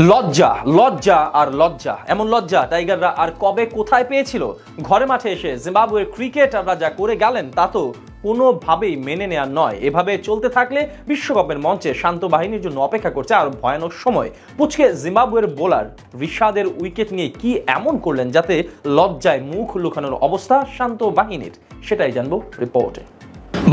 লজ্জা লজ্জা আর লজ্জা, এমন লজ্জা টাইগাররা আর কবে কোথায় পেয়েছিল? ঘরে মাঠে এসে জিম্বাবুয়ের ক্রিকেটাররা যা করে গেলেন তা তো কোনোভাবেই মেনে নেওয়ার নয়। এভাবে চলতে থাকলে বিশ্বকাপের মঞ্চে শান্ত বাহিনীর জন্য অপেক্ষা করছে আরো ভয়ানক সময়। পুচকে জিম্বাবুয়ের বোলার রিশাদের উইকেট নিয়ে কি এমন করলেন যাতে লজ্জায় মুখ লুকানোর অবস্থা শান্ত বাহিনীর, সেটাই জানবো রিপোর্টে।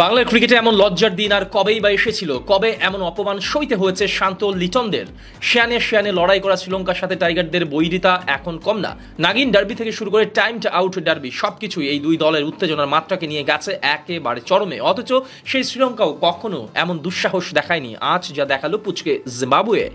বাংলার ক্রিকেটে এমন লজ্জার দিন আর কবেই বা এসেছিল? কবে এমন অপমান সইতে হয়েছে শান্ত লিটনদের? শিয়ানে শিয়ানে লড়াই করা শ্রীলঙ্কার সাথে টাইগারদের বৈরিতা এখন কম না। নাগিন ডার্বি থেকে শুরু করে টাইমড আউট ডার্বি, সবকিছুই এই দুই দলের উত্তেজনার মাত্রাকে নিয়ে গেছে একেবারে চরমে। অথচ সেই শ্রীলঙ্কাও কখনো এমন দুঃসাহস দেখায়নি আজ যা দেখালো পুচকে জিম্বাবুয়ে।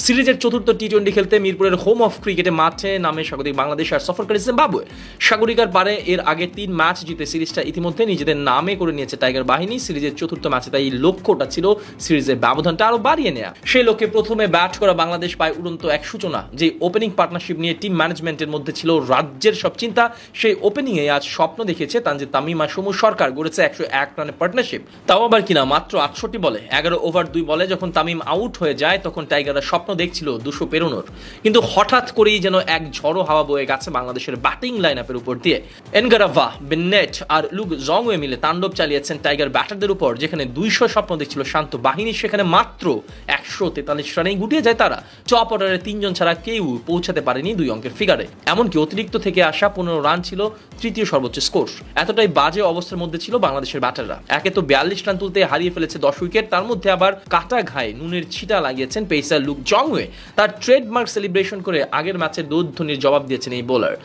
সিরিজের চতুর্থ টি-20 খেলতে মিরপুরের হোম অফ ক্রিকেটে মাঠে নামে স্বাগতিক বাংলাদেশ আর সফরকারী জিম্বাবুয়ে। সাগরিকার পারে এর আগে 3 ম্যাচ জিতে সিরিজটা ইতিমধ্যে নিজেদের নামে করে নিয়েছে টাইগার বাহিনী। সিরিজের চতুর্থ ম্যাচে তাই লক্ষ্যটা ছিল সিরিজের ব্যবধানটা আরো বাড়িয়ে নেওয়া। সেই লক্ষ্যে প্রথমে ব্যাট করা বাংলাদেশ পায় উড়ন্ত এক সূচনা। যে ওপেনিং পার্টনারশিপ নিয়ে টিম ম্যানেজমেন্টের মধ্যে ছিল রাজ্যের সব চিন্তা, সেই ওপেনিং এ আজ স্বপ্ন দেখেছে তানজিদ তামিম আর সমু সরকার। গড়েছে 101 রানের পার্টনারশিপ, তাও আবার কিনা মাত্র 68 বলে। 11 ওভার 2 বলে যখন তামিম আউট হয়ে যায় তখন টাইগাররা স্বপ্ন দেখছিল 200 পেরোনোর। কিন্তু হঠাৎ করেই যেন এক ঝড়ো হাওয়া বয়ে গেছে বাংলাদেশের ব্যাটিং লাইন আপের উপর দিয়ে। এনগারাভা, বেন্নেট আর লুক জংওয়ে মিলে তাণ্ডব চালিয়েছেন টাইগার ব্যাটারদের উপর। যেখানে 200 স্বপ্ন দেখছিল শান্ত বাহিনী, সেখানে মাত্র 143 রানেই গুটিয়ে যায় তারা। টপ অর্ডারে 3 জন ছাড়া কেউ পৌঁছাতে পারেনি 2 অঙ্কের ফিগারে। এমনকি অতিরিক্ত থেকে আসা 15 রান ছিল তৃতীয় সর্বোচ্চ স্কোর। এতটাই বাজে অবস্থার মধ্যে ছিল বাংলাদেশের ব্যাটাররা। একে তো 42 রান তুলতে হারিয়ে ফেলেছে 10 উইকেট, তার মধ্যে আবার কাটা ঘায়ে নুনের ছিটা লাগিয়েছেন পেসার লুক জংওয়ে। তার ট্রেডমার্ক সেলিব্রেশন করে আগের ম্যাচের দৌড়ধ্বনির জবাব দিয়েছেন এই বোলার।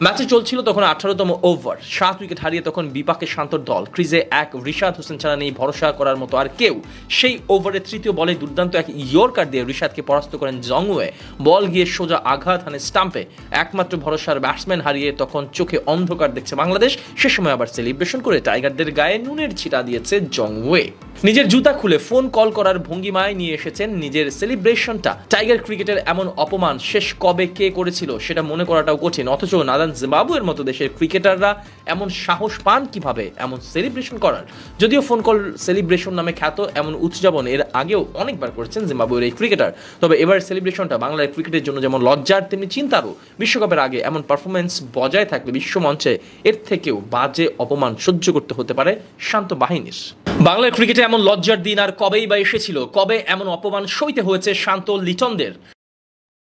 ম্যাচে চলছিল তখন 18তম ওভার, 7 উইকেট হারিয়ে তখন বিপাকে শান্তর দল। ক্রিজে এক রিশাদ হোসেন ছাড়া নেই ভরসা করার মতো আর কেউ। সেই ওভারের তৃতীয় বলে দুর্দান্ত এক ইয়র্কার দিয়ে রিশাদকে পরাস্ত করেন জংওয়ে। বল গিয়ে সোজা আঘাত হানে স্টাম্পে। একমাত্র ভরসার ব্যাটসম্যান হারিয়ে তখন চোখে অন্ধকার দেখছে বাংলাদেশ। সে সময় আবার সেলিব্রেশন করে টাইগারদের গায়ে নুনের ছিটা দিয়েছে জংওয়ে। নিজের জুতা খুলে ফোন কল করার ভঙ্গিমায় নিয়ে এসেছেন নিজের সেলিব্রেশনটা। টাইগার ক্রিকেটের এমন অপমান শেষ কবে কে করেছিল সেটা মনে করাটাও কঠিন। অথচ নাদান জিম্বাবুয়ের মতো দেশের ক্রিকেটাররা এমন সাহস পান কিভাবে এমন সেলিব্রেশন করার? যদিও ফোন কল সেলিব্রেশন নামে খ্যাত এমন উদযাপন এর আগেও অনেকবার করেছেন জিম্বাবুয়ের এই ক্রিকেটার। তবে এবার সেলিব্রেশনটা বাংলার ক্রিকেটের জন্য যেমন লজ্জার তেমনি চিন্তারও। বিশ্বকাপের আগে এমন পারফরমেন্স বজায় থাকলে বিশ্বমঞ্চে এর থেকেও বাজে অপমান সহ্য করতে হতে পারে শান্ত বাহিনীর। বাংলার ক্রিকেটে এমন লজ্জার দিন আর কবেই বা এসেছিল? কবে এমন অপমান সইতে হয়েছে শান্ত লিটনদের?